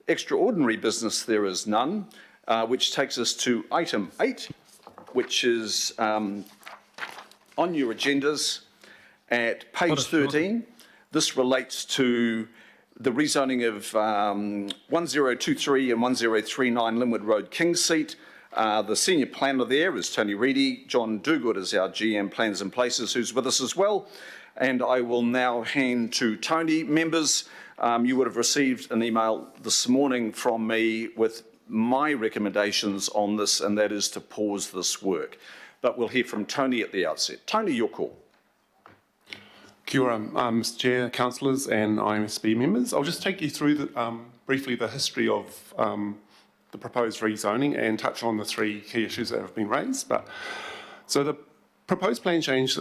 Extraordinary business, there is none, which takes us to item 8, which is on your agendas at page 13. This relates to the rezoning of 1023 and 1039 Linwood Road, King's Seat. The senior planner there is Tony Reedy. John Duguid is our GM Plans and Places, who's with us as well. And I will now hand to Tony. Members, you would have received an email this morning from me with my recommendations on this, and that is to pause this work. But we'll hear from Tony at the outset. Tony, your call. Kia ora, Mr Chair, councillors and IMSB members. I'll just take you through briefly the history of the proposed rezoning and touch on the 3 key issues that have been raised. So the proposed plan change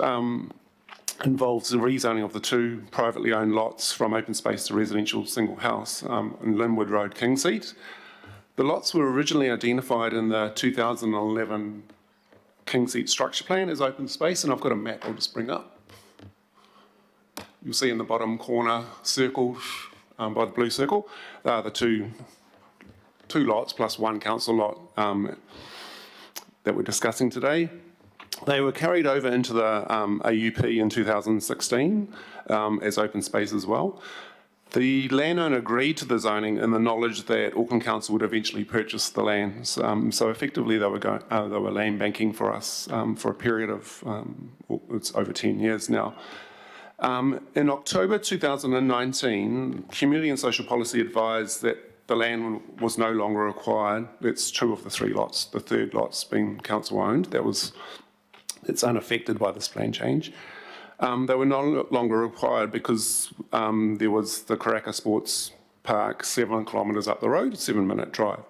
involves the rezoning of the 2 privately owned lots from open space to residential single house in Linwood Road, King's Seat. The lots were originally identified in the 2011 King's Seat structure plan as open space, and I've got a map I'll just bring up. You'll see in the bottom corner circled by the blue circle, the two lots plus 1 council lot that we're discussing today. They were carried over into the AUP in 2016 as open space as well. The landowner agreed to the zoning in the knowledge that Auckland Council would eventually purchase the land. So effectively they were land banking for us for a period of, it's over 10 years now. In October 2019, Community and Social Policy advised that the land was no longer required. That's 2 of the 3 lots. The 3rd lot's been council owned. It's unaffected by this plan change. They were no longer required because there was the Karaka Sports Park 7 kilometres up the road, 7-minute drive.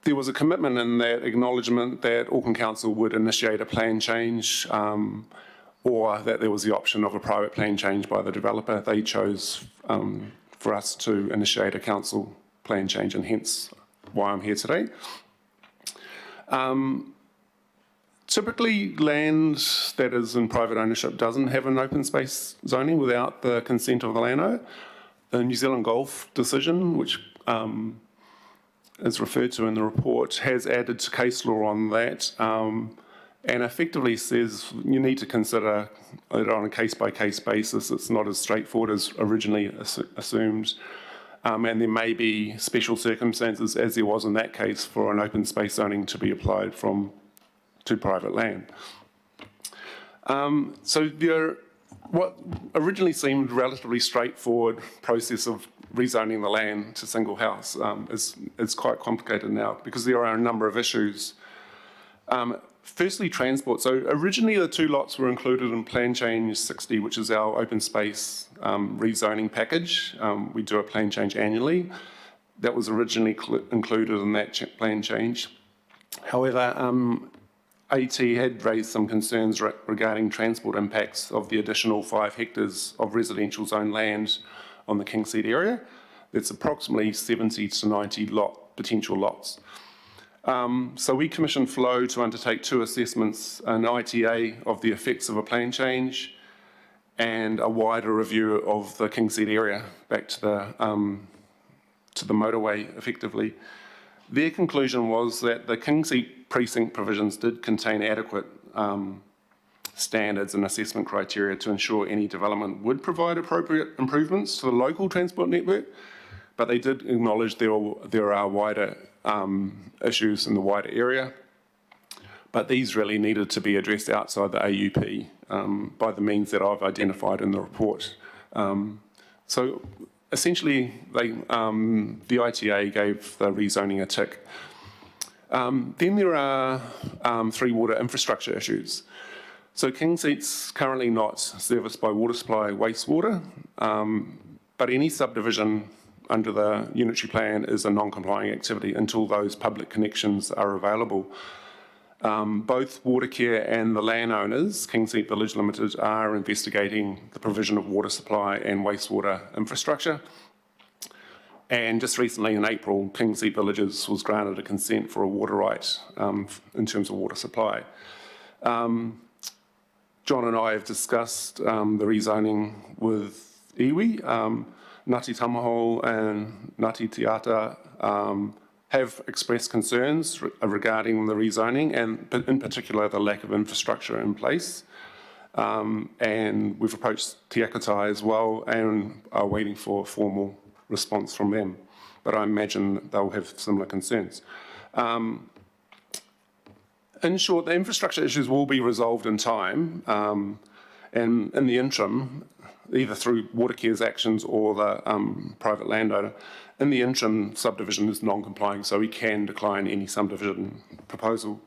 There was a commitment in that acknowledgement that Auckland Council would initiate a plan change or that there was the option of a private plan change by the developer. They chose for us to initiate a council plan change, and hence why I'm here today. Typically, land that is in private ownership doesn't have an open space zoning without the consent of the landowner. The New Zealand Golf decision, which is referred to in the report, has added to case law on that and effectively says you need to consider it on a case-by-case basis. It's not as straightforward as originally assumed. And there may be special circumstances, as there was in that case, for an open space zoning to be applied to private land. What originally seemed relatively straightforward process of rezoning the land to single house is quite complicated now because there are a number of issues. Firstly, transport. So originally the 2 lots were included in Plan Change 60, which is our open space rezoning package. We do a plan change annually. That was originally included in that plan change. However, AT had raised some concerns regarding transport impacts of the additional 5 hectares of residential zone land on the King's Seat area. That's approximately 70 to 90 potential lots. So we commissioned Flow to undertake 2 assessments, an ITA of the effects of a plan change and a wider review of the King's Seat area back to the motorway effectively. Their conclusion was that the King's Seat precinct provisions did contain adequate standards and assessment criteria to ensure any development would provide appropriate improvements to the local transport network, but they did acknowledge there are wider issues in the wider area, but these really needed to be addressed outside the AUP by the means that I've identified in the report. So essentially, the ITA gave the rezoning a tick. Then there are 3 water infrastructure issues. So King's Seat's currently not serviced by water supply wastewater, but any subdivision under the unitary plan is a non-complying activity until those public connections are available. Both Watercare and the landowners, King's Seat Village Limited, are investigating the provision of water supply and wastewater infrastructure. And just recently in April, King's Seat Villages was granted a consent for a water right in terms of water supply. John and I have discussed the rezoning with iwi. Ngāti Tamaho and Ngāti Tiata have expressed concerns regarding the rezoning and in particular the lack of infrastructure in place. And we've approached Te Akatai as well and are waiting for a formal response from them. But I imagine they'll have similar concerns. In short, the infrastructure issues will be resolved in time, and in the interim, either through Watercare's actions or the private landowner, in the interim, subdivision is non-complying, so we can decline any subdivision proposal.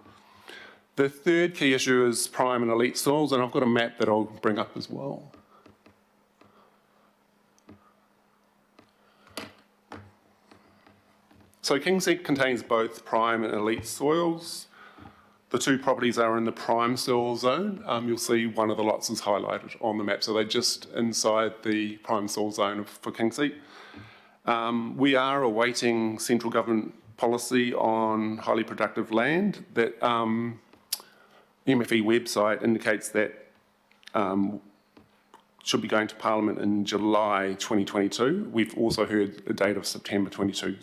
The third key issue is prime and elite soils, and I've got a map that I'll bring up as well. So Kingseat contains both prime and elite soils. The two properties are in the prime soil zone. You'll see one of the lots is highlighted on the map, so they're just inside the prime soil zone for Kingseat. We are awaiting central government policy on highly productive land. That MFE website indicates that should be going to Parliament in July 2022. We've also heard a date of September 22.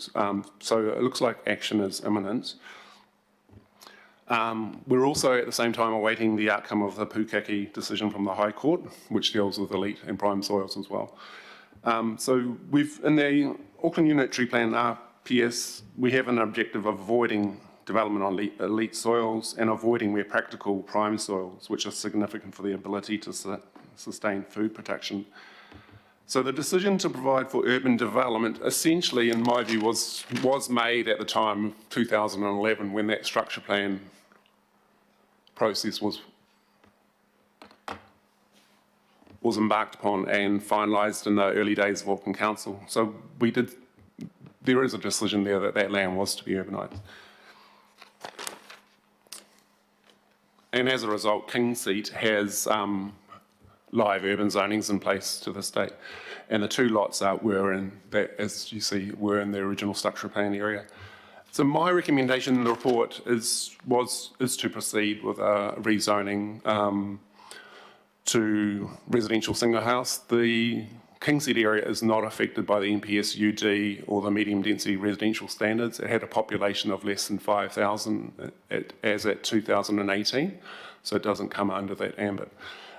So it looks like action is imminent. We're also at the same time awaiting the outcome of the Pukaki decision from the High Court, which deals with elite and prime soils as well. So in the Auckland Unitary Plan RPS, we have an objective of avoiding development on elite soils and avoiding where practical prime soils, which are significant for the ability to sustain food production. So the decision to provide for urban development essentially, in my view, was made at the time of 2011 when that structure plan process was embarked upon and finalised in the early days of Auckland Council. So there is a decision there that land was to be urbanised. And as a result, Kingseat has live urban zonings in place to this date. And the two lots were in that, as you see, were in the original structure plan area. So my recommendation in the report is to proceed with rezoning to residential single house. The Kingseat area is not affected by the NPS UD or the medium density residential standards. It had a population of less than 5,000 as at 2018, so it doesn't come under that ambit.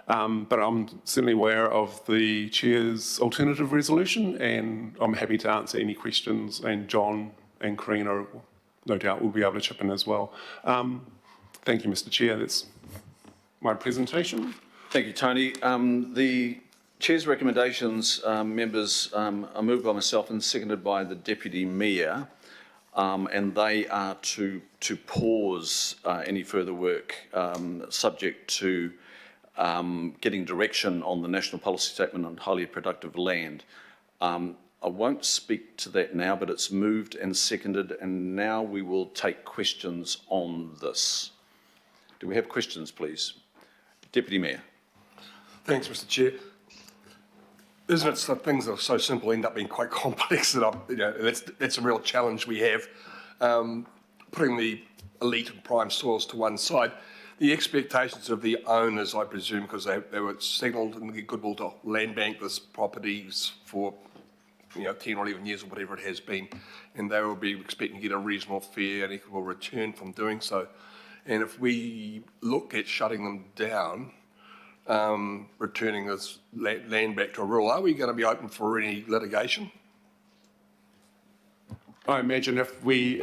But I'm certainly aware of the Chair's alternative resolution, and I'm happy to answer any questions, and John and Karina, no doubt, will be able to chip in as well. Thank you, Mr. Chair. That's my presentation. Thank you, Tony. The Chair's recommendations, members, are moved by myself and seconded by the Deputy Mayor, and they are to pause any further work subject to getting direction on the National Policy Statement on highly productive land. I won't speak to that now, but it's moved and seconded, and now we will take questions on this. Do we have questions, please? Deputy Mayor. Thanks, Mr. Chair. Isn't it that things that are so simple end up being quite complex? That's a real challenge we have. Putting the elite and prime soils to one side, the expectations of the owners, I presume, because they were signalled in the goodwill to land bank this properties for 10 or 11 years or whatever it has been, and they will be expecting to get a reasonable, fair and equitable return from doing so. And if we look at shutting them down, returning this land back to rural, are we going to be open for any litigation? I imagine if we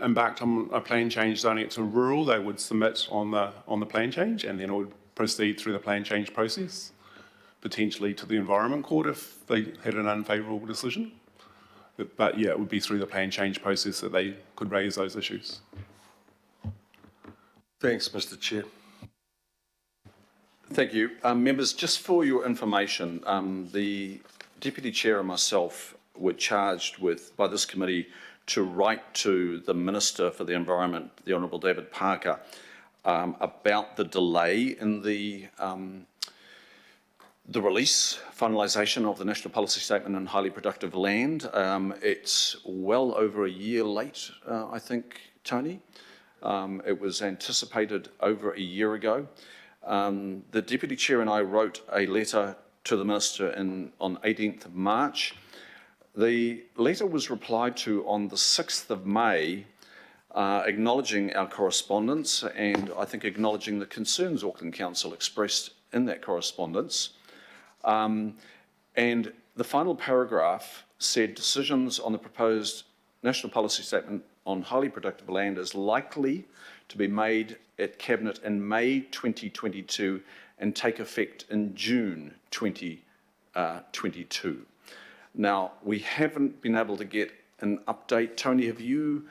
embarked on a plan change zoning it to rural, they would submit on the plan change, and then it would proceed through the plan change process, potentially to the Environment Court if they had an unfavourable decision. But yeah, it would be through the plan change process that they could raise those issues. Thanks, Mr. Chair. Thank you. Members, just for your information, the Deputy Chair and myself were charged by this committee to write to the Minister for the Environment, the Honourable David Parker, about the delay in the release, finalisation of the National Policy Statement on highly productive land. It's well over a year late, I think, Tony. It was anticipated over a year ago. The Deputy Chair and I wrote a letter to the Minister on 18th of March. The letter was replied to on the 6th of May, acknowledging our correspondence and I think acknowledging the concerns Auckland Council expressed in that correspondence. And the final paragraph said decisions on the proposed National Policy Statement on highly productive land is likely to be made at Cabinet in May 2022 and take effect in June 2022. Now, we haven't been able to get an update. Tony, have you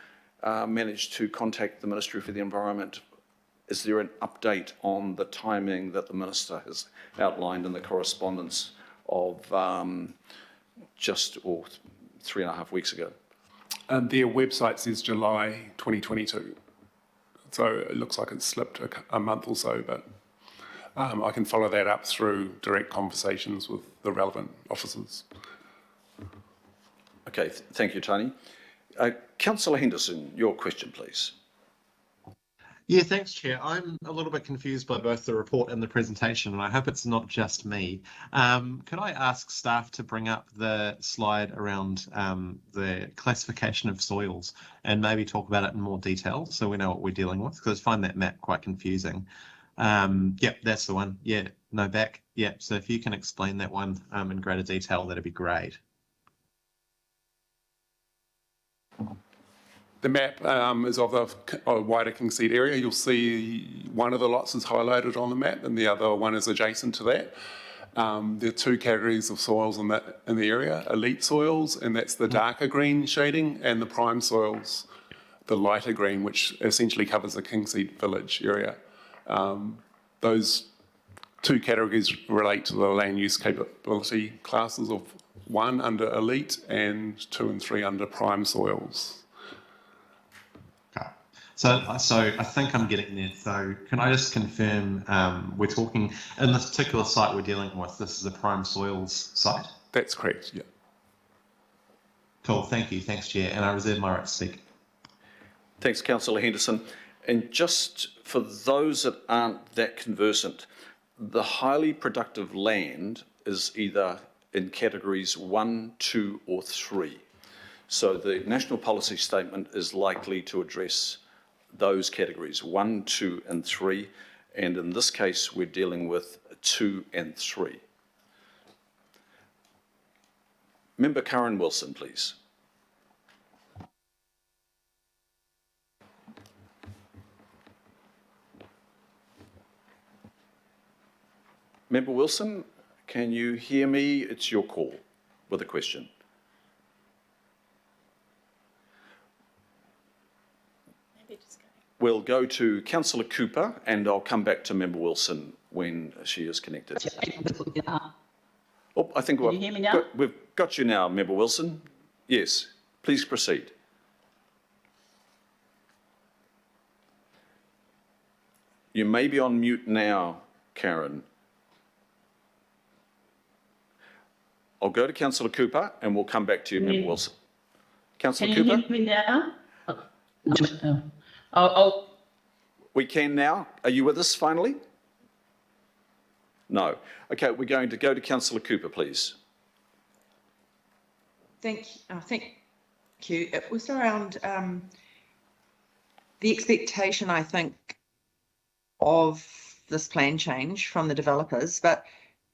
managed to contact the Ministry for the Environment? Is there an update on the timing that the Minister has outlined in the correspondence of just 3.5 weeks ago? Their website says July 2022. So it looks like it's slipped a month or so, but I can follow that up through direct conversations with the relevant officers. Okay, thank you, Tony. Councillor Henderson, your question, please. Yeah, thanks, Chair. I'm a little bit confused by both the report and the presentation, and I hope it's not just me. Could I ask staff to bring up the slide around the classification of soils and maybe talk about it in more detail so we know what we're dealing with? Because I find that map quite confusing. Yep, that's the one. Yeah, no, back. Yeah, so if you can explain that one in greater detail, that'd be great. The map is of a wider Kingseed area. You'll see one of the lots is highlighted on the map and the other one is adjacent to that. There are two categories of soils in the area: elite soils, and that's the darker green shading, and the prime soils, the lighter green, which essentially covers the Kingseed village area. Those two categories relate to the land use capability classes of 1 under elite and 2 and 3 under prime soils. Okay. So I think I'm getting there. So can I just confirm we're talking, in this particular site we're dealing with, this is a prime soils site? That's correct, yeah. Cool, thank you. Thanks, Chair. And I reserve my right to speak. Thanks, Councillor Henderson. And just for those that aren't that conversant, the highly productive land is either in categories 1, 2 or 3. So the National Policy Statement is likely to address those categories 1, 2 and 3, and in this case we're dealing with 2 and 3. Member Karen Wilson, please. Member Wilson, can you hear me? It's your call with a question. Maybe just go. We'll go to Councillor Cooper and I'll come back to Member Wilson when she is connected. Oh, I think Can you hear me now? we've got you now, Member Wilson. Yes, please proceed. You may be on mute now, Karen. I'll go to Councillor Cooper and we'll come back to you, Member Wilson. Councillor Can you Cooper? hear me now? Oh, We can now. Are you with us finally? No. Okay, we're going to go to Councillor Cooper, please. Thank you. It was around the expectation, I think, of this plan change from the developers, but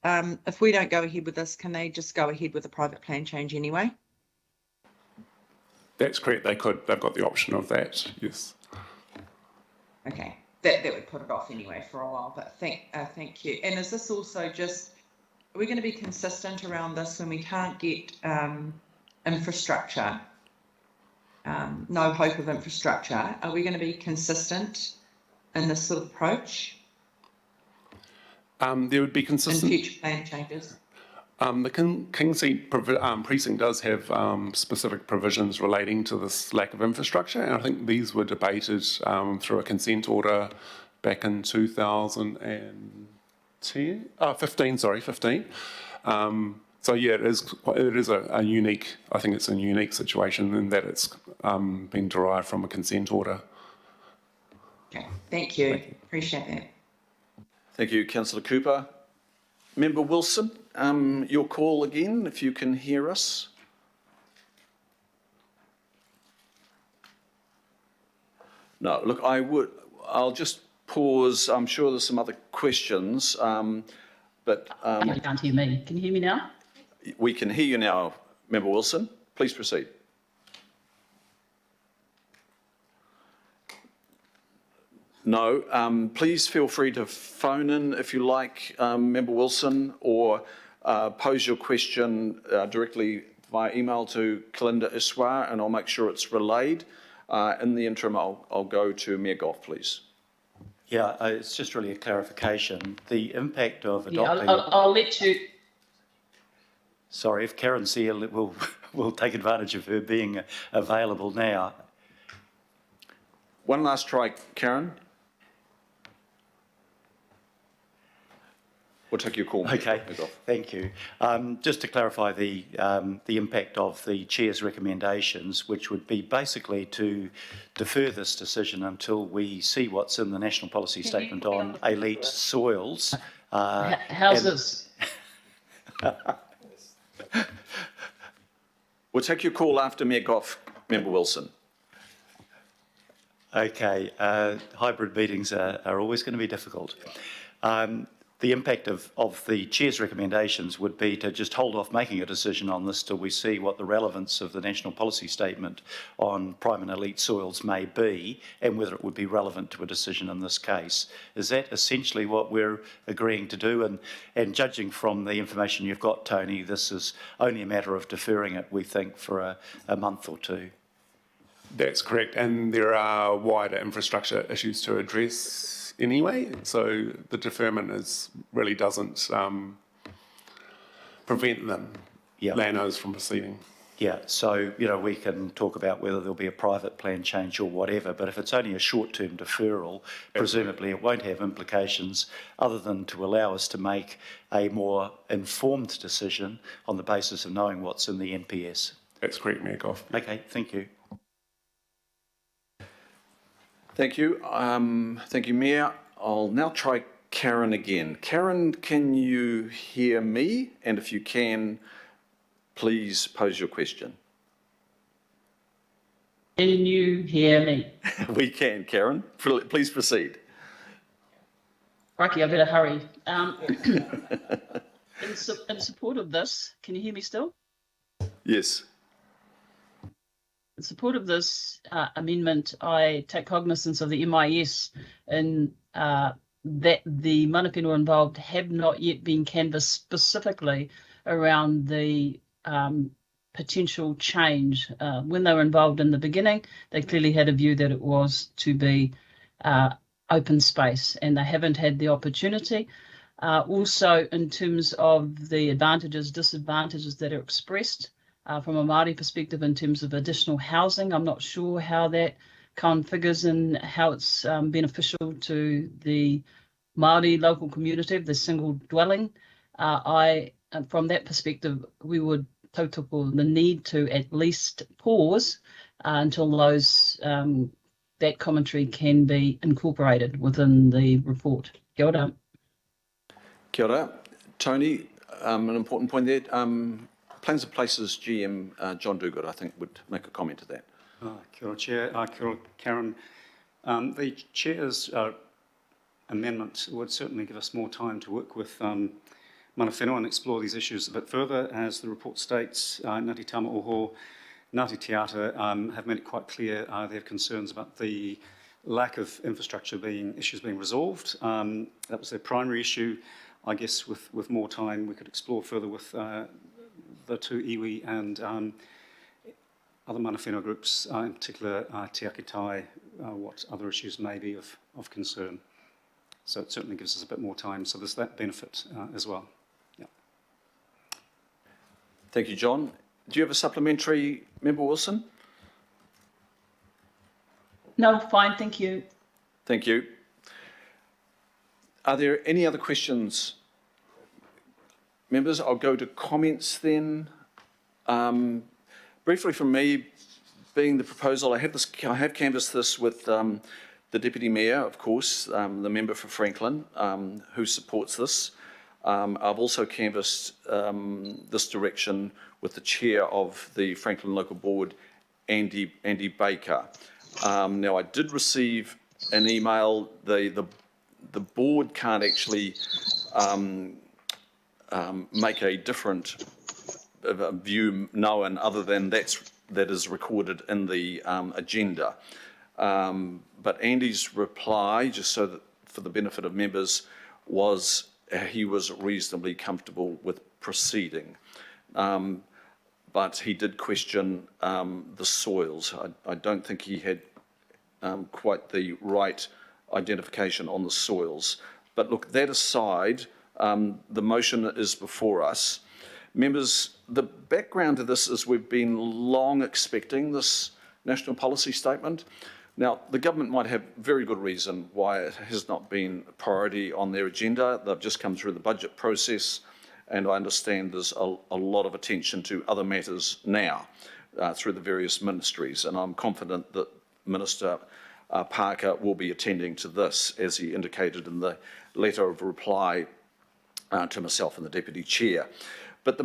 if we don't go ahead with this, can they just go ahead with the private plan change anyway? That's correct, they could. They've got the option of that, yes. Okay, that would put it off anyway for a while, but thank you. And is this also just, are we going to be consistent around this when we can't get infrastructure, no hope of infrastructure? Are we going to be consistent in this sort of approach? There would be consistent. In future plan changes? The Kingseed precinct does have specific provisions relating to this lack of infrastructure, and I think these were debated through a consent order back in 2015. So yeah, it is a unique. I think it's a unique situation in that it's been derived from a consent order. Okay, thank you. Appreciate that. Thank you, Councillor Cooper. Member Wilson, your call again, if you can hear us. No, look, I'll just pause. I'm sure there's some other questions, but You can't hear me. Can you hear me now? we can hear you now, Member Wilson. Please proceed. No, please feel free to phone in if you like, Member Wilson, or pose your question directly via email to Kalinda Iswar, and I'll make sure it's relayed. In the interim, I'll go to Mayor Goff, please. Yeah, it's just really a clarification. The impact of Yeah, adopting... I'll let you. Sorry, if Karen's here, we'll take advantage of her being available now. One last try, Karen. We'll take your call. Okay, Mayor Goff. thank you. Just to clarify the impact of the Chair's recommendations, which would be basically to defer this decision until we see what's in the National Policy Statement on elite soils. How's this? We'll take your call after Mayor Goff, Member Wilson. Okay, hybrid meetings are always going to be difficult. The impact of the Chair's recommendations would be to just hold off making a decision on this till we see what the relevance of the National Policy Statement on prime and elite soils may be, and whether it would be relevant to a decision in this case. Is that essentially what we're agreeing to do? And judging from the information you've got, Tony, this is only a matter of deferring it, we think, for a month or two. That's correct, and there are wider infrastructure issues to address anyway, so the deferment really doesn't prevent them, landowners, from proceeding. Yeah, so, you know, we can talk about whether there'll be a private plan change or whatever, but if it's only a short-term deferral, presumably it won't have implications other than to allow us to make a more informed decision on the basis of knowing what's in the NPS. That's correct, Mayor Goff. Okay, thank you. Thank you. Thank you, Mayor. I'll now try Karen again. Karen, can you hear me? And if you can, please pose your question. Can you hear me? We can, Karen. Please proceed. Crikey, I better hurry. In support of this, can you hear me still? Yes. In support of this amendment, I take cognizance of the MIS in that the mana whenua involved have not yet been canvassed specifically around the potential change. When they were involved in the beginning, they clearly had a view that it was to be open space, and they haven't had the opportunity. Also, in terms of the advantages, disadvantages that are expressed, from a Māori perspective in terms of additional housing, I'm not sure how that configures and how it's beneficial to the Māori local community of the single dwelling. From that perspective, we would tautoko the need to at least pause until those that commentary can be incorporated within the report. Kia ora. Kia ora. Tony, an important point there. Plans and Places GM John Duguid, I think, would make a comment to that. Kia ora, Chair. Kia ora, Karen. The Chair's amendment would certainly give us more time to work with mana whenua and explore these issues a bit further. As the report states, Ngāti Tamaoho, Ngāti Te Ata have made it quite clear they have concerns about the lack of infrastructure issues being resolved. That was their primary issue. I guess with more time we could explore further with the two iwi and other mana whenua groups, in particular Te Ake Tai, what other issues may be of concern. So it certainly gives us a bit more time, so there's that benefit as well. Yeah. Thank you, John. Do you have a supplementary, Member Wilson? No, fine, thank you. Thank you. Are there any other questions? Members, I'll go to comments then. Briefly from me, being the proposal, I have canvassed this with the Deputy Mayor, of course, the member for Franklin, who supports this. I've also canvassed this direction with the chair of the Franklin Local Board, Andy Baker. Now, I did receive an email. The board can't actually make a different view known other than that is recorded in the agenda. But Andy's reply, just so that for the benefit of members, was he was reasonably comfortable with proceeding. But he did question the soils. I don't think he had quite the right identification on the soils. But look, that aside, the motion is before us. Members, the background to this is we've been long expecting this national policy statement. Now, the government might have very good reason why it has not been a priority on their agenda. They've just come through the budget process, and I understand there's a lot of attention to other matters now through the various ministries, and I'm confident that Minister Parker will be attending to this, as he indicated in the letter of reply to myself and the Deputy Chair. But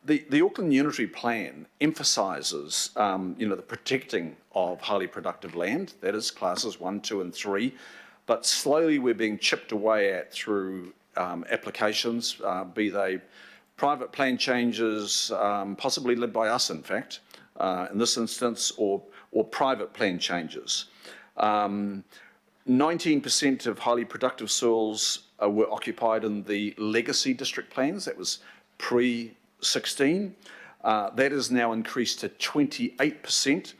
the Auckland Unitary Plan emphasises, the protecting of highly productive land, that is classes 1, 2 and 3, but slowly we're being chipped away at through applications, be they private plan changes, possibly led by us in fact, in this instance, or private plan changes. 19% of highly productive soils were occupied in the legacy district plans. That was pre-16. That is now increased to 28%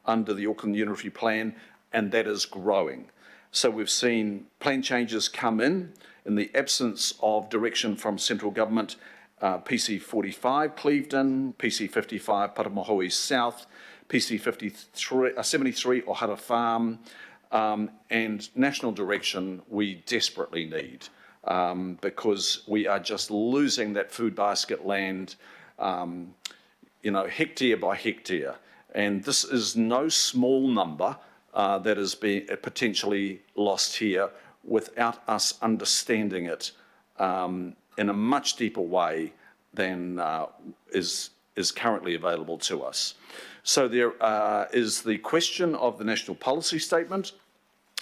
under the Auckland Unitary Plan, and that is growing. So we've seen plan changes come in the absence of direction from central government. PC 45 Clevedon, PC 55 Paramahoe South, PC 73 Ohara Farm, and national direction we desperately need because we are just losing that food basket land, hectare by hectare. And this is no small number that is being potentially lost here without us understanding it in a much deeper way than is currently available to us. So there is the question of the national policy statement,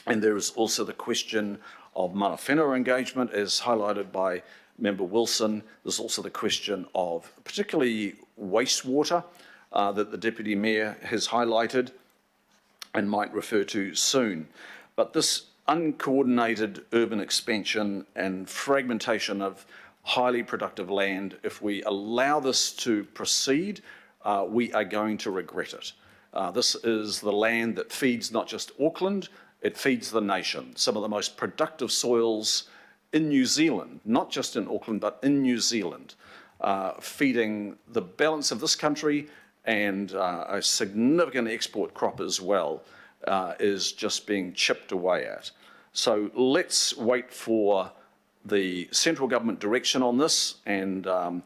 and there is also the question of mana whenua engagement, as highlighted by Member Wilson. There's also the question of particularly wastewater that the Deputy Mayor has highlighted and might refer to soon. But this uncoordinated urban expansion and fragmentation of highly productive land, if we allow this to proceed, we are going to regret it. This is the land that feeds not just Auckland, it feeds the nation. Some of the most productive soils in New Zealand, not just in Auckland, but in New Zealand, feeding the balance of this country, and a significant export crop as well, is just being chipped away at. So let's wait for the central government direction on this, and the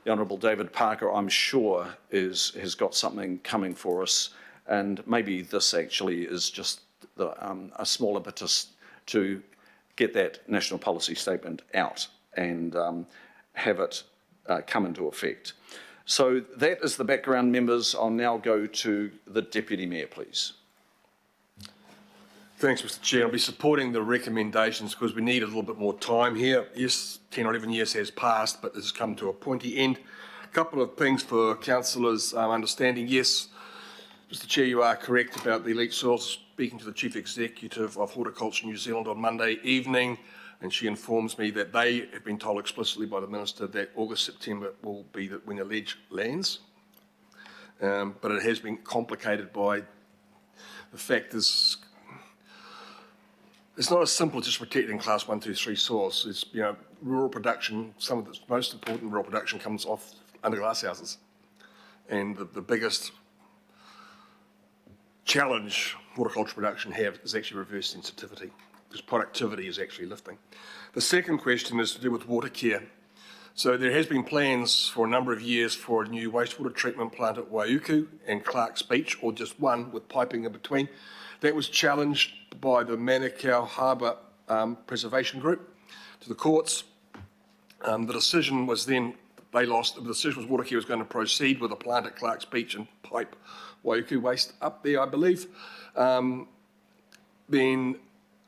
Honourable David Parker, I'm sure, has got something coming for us, and maybe this actually is just a small impetus to get that national policy statement out and have it come into effect. So that is the background, members. I'll now go to the Deputy Mayor, please. Thanks, Mr. Chair. I'll be supporting the recommendations because we need a little bit more time here. Yes, 10 or 11 years has passed, but this has come to a pointy end. A couple of things for councillors' understanding. Yes, Mr. Chair, you are correct about the elite soils. Speaking to the Chief Executive of Horticulture New Zealand on Monday evening, and she informs me that they have been told explicitly by the Minister that August, September will be when alleged lands. But it has been complicated by the fact is it's not as simple as just protecting class 1, 2, 3 soils. It's, rural production, some of the most important rural production comes off under glasshouses. And the biggest challenge horticulture production have is actually reverse sensitivity, because productivity is actually lifting. The second question is to do with water care. So there has been plans for a number of years for a new wastewater treatment plant at Waiuku and Clark's Beach, or just one with piping in between. That was challenged by the Manukau Harbour Preservation Group to the courts. The decision was then, they lost, the decision was Waterkey was going to proceed with a plant at Clark's Beach and pipe Waiuku waste up there, I believe. Then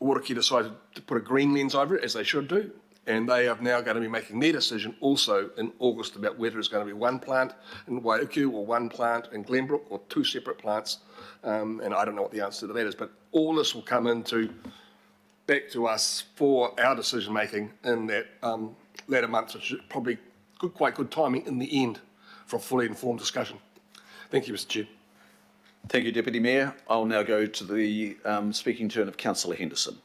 Waterkey decided to put a green lens over it, as they should do, and they are now going to be making their decision also in August about whether it's going to be one plant in Waiuku or one plant in Glenbrook or two separate plants. And I don't know what the answer to that is, but all this will come into back to us for our decision making in that latter months, which is probably quite good timing in the end for a fully informed discussion. Thank you, Mr. Chair. Thank you, Deputy Mayor. I'll now go to the speaking turn of Councillor Henderson.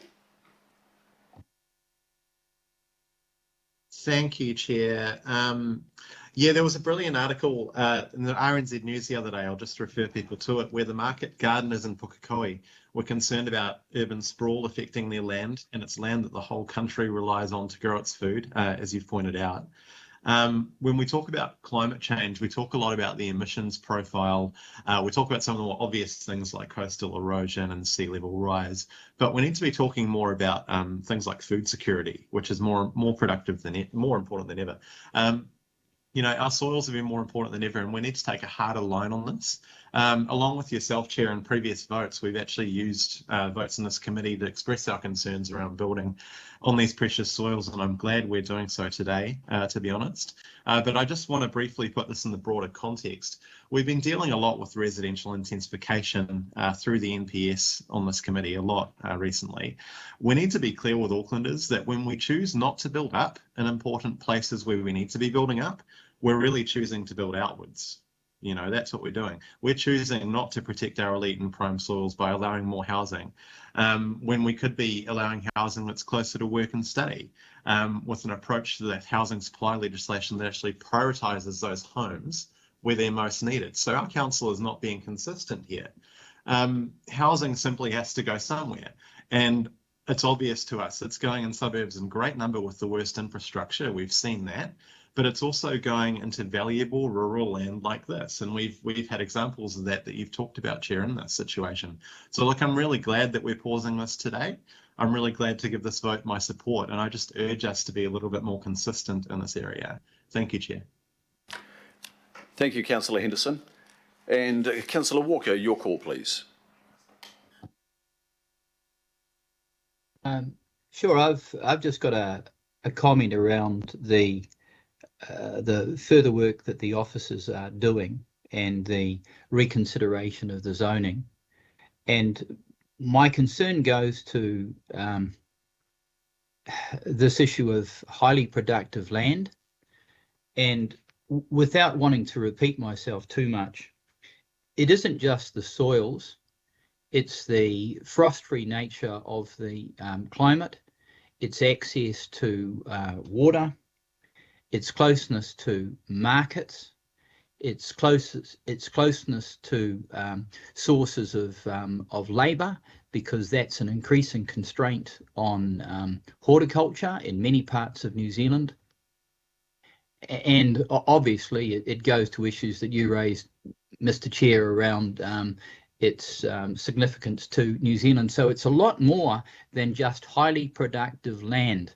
Thank you, Chair. Yeah, there was a brilliant article in the RNZ News the other day, I'll just refer people to it, where the market gardeners in Pukekohe were concerned about urban sprawl affecting their land, and it's land that the whole country relies on to grow its food, as you've pointed out. When we talk about climate change, we talk a lot about the emissions profile. We talk about some of the more obvious things like coastal erosion and sea level rise, but we need to be talking more about things like food security, which is more productive than more important than ever. You know, our soils have been more important than ever, and we need to take a harder line on this. Along with yourself, Chair, in previous votes, we've actually used votes in this committee to express our concerns around building on these precious soils, and I'm glad we're doing so today, to be honest. But I just want to briefly put this in the broader context. We've been dealing a lot with residential intensification through the NPS on this committee a lot recently. We need to be clear with Aucklanders that when we choose not to build up in important places where we need to be building up, we're really choosing to build outwards. You know, that's what we're doing. We're choosing not to protect our elite and prime soils by allowing more housing, when we could be allowing housing that's closer to work and study, with an approach to that housing supply legislation that actually prioritises those homes where they're most needed. So our council is not being consistent here. Housing simply has to go somewhere. And it's obvious to us it's going in suburbs in great number with the worst infrastructure. We've seen that. But it's also going into valuable rural land like this. And we've had examples of that you've talked about, Chair, in this situation. So look, I'm really glad that we're pausing this today. I'm really glad to give this vote my support. And I just urge us to be a little bit more consistent in this area. Thank you, Chair. Thank you, Councillor Henderson. And Councillor Walker, your call, please. Sure, I've just got a comment around the further work that the officers are doing and the reconsideration of the zoning. And my concern goes to this issue of highly productive land. And without wanting to repeat myself too much, it isn't just the soils, it's the frost-free nature of the climate, its access to water, its closeness to markets, its closeness to sources of labour, because that's an increasing constraint on horticulture in many parts of New Zealand. And obviously it goes to issues that you raised, Mr. Chair, around its significance to New Zealand. So it's a lot more than just highly productive land.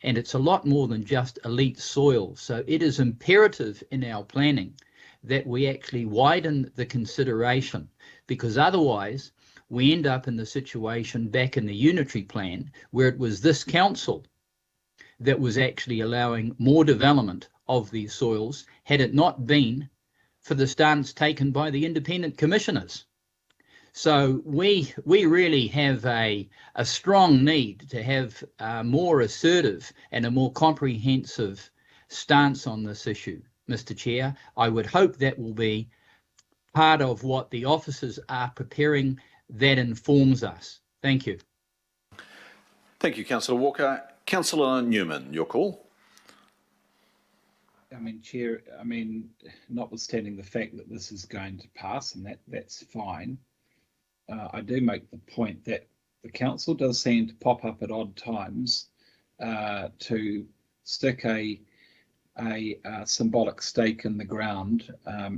And it's a lot more than just elite soil. So it is imperative in our planning that we actually widen the consideration, because otherwise we end up in the situation back in the unitary plan where it was this council that was actually allowing more development of these soils had it not been for the stance taken by the independent commissioners. So we really have a strong need to have a more assertive and a more comprehensive stance on this issue, Mr. Chair. I would hope that will be part of what the officers are preparing that informs us. Thank you. Thank you, Councillor Walker. Councillor Newman, your call. I mean, Chair, notwithstanding the fact that this is going to pass, and that's fine, I do make the point that the council does seem to pop up at odd times to stick a symbolic stake in the ground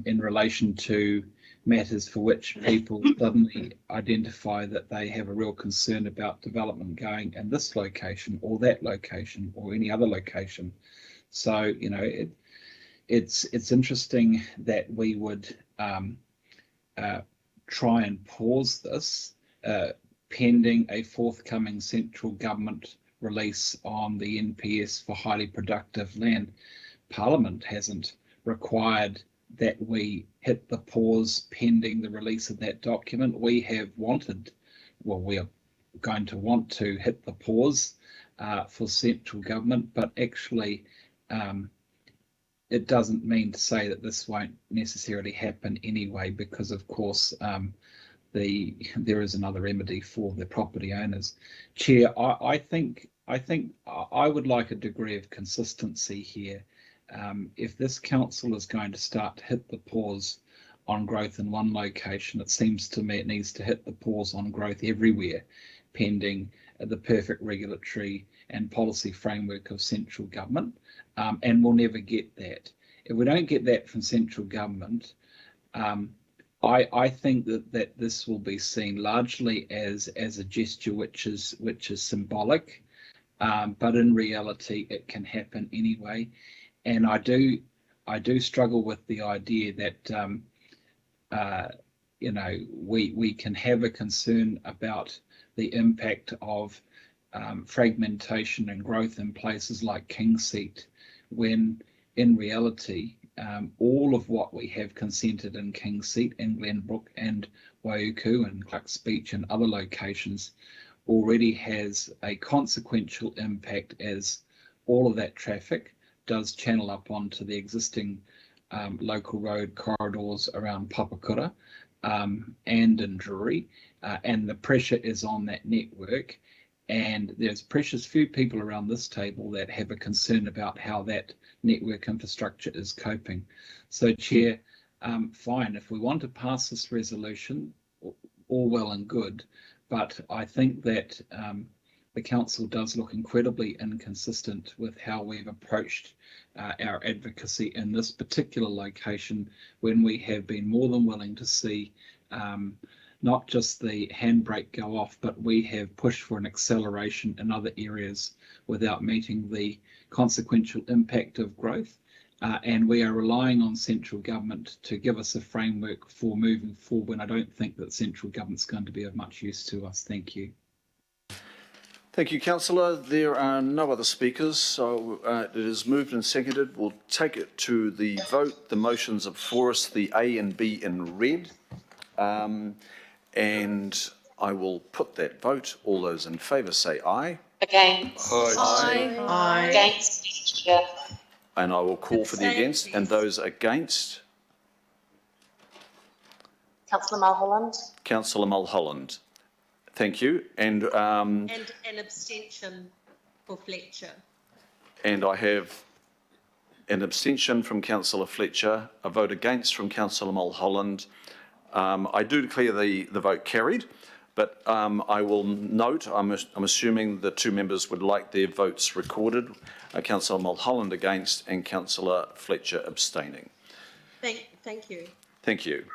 in relation to matters for which people suddenly identify that they have a real concern about development going in this location or that location or any other location. So, you know, it's interesting that we would try and pause this pending a forthcoming central government release on the NPS for highly productive land. Parliament hasn't required that we hit the pause pending the release of that document. We have wanted, well, we are going to want to hit the pause for central government, but actually it doesn't mean to say that this won't necessarily happen anyway, because of course there is another remedy for the property owners. Chair, I think I would like a degree of consistency here. If this council is going to start to hit the pause on growth in one location, it seems to me it needs to hit the pause on growth everywhere, pending the perfect regulatory and policy framework of central government, and we'll never get that. If we don't get that from central government, I think that this will be seen largely as a gesture which is symbolic, but in reality it can happen anyway. And I do struggle with the idea that you know, we can have a concern about the impact of fragmentation and growth in places like Kingseat, when in reality all of what we have consented in Kingseat and Glenbrook and Waiuku and Clark's Beach and other locations already has a consequential impact, as all of that traffic does channel up onto the existing local road corridors around Papakura and in Drury, and the pressure is on that network. And there's precious few people around this table that have a concern about how that network infrastructure is coping. So, Chair, fine, if we want to pass this resolution, all well and good, but I think that the council does look incredibly inconsistent with how we've approached our advocacy in this particular location, when we have been more than willing to see not just the handbrake go off, but we have pushed for an acceleration in other areas without meeting the consequential impact of growth. And we are relying on central government to give us a framework for moving forward, when I don't think that central government's going to be of much use to us. Thank you. Thank you, Councillor. There are no other speakers, so it is moved and seconded. We'll take it to the vote. The motions are before us, the A and B in red. And I will put that vote. All those in favour say aye. Against. Aye. Aye. Against. Yeah. And I will call for the against. And those against? Councillor Mulholland. Councillor Mulholland. Thank you. And an abstention for Fletcher. And I have an abstention from Councillor Fletcher, a vote against from Councillor Mulholland. I do declare the vote carried, but I will note, I'm assuming the two members would like their votes recorded, Councillor Mulholland against and Councillor Fletcher abstaining. Thank you. Thank you.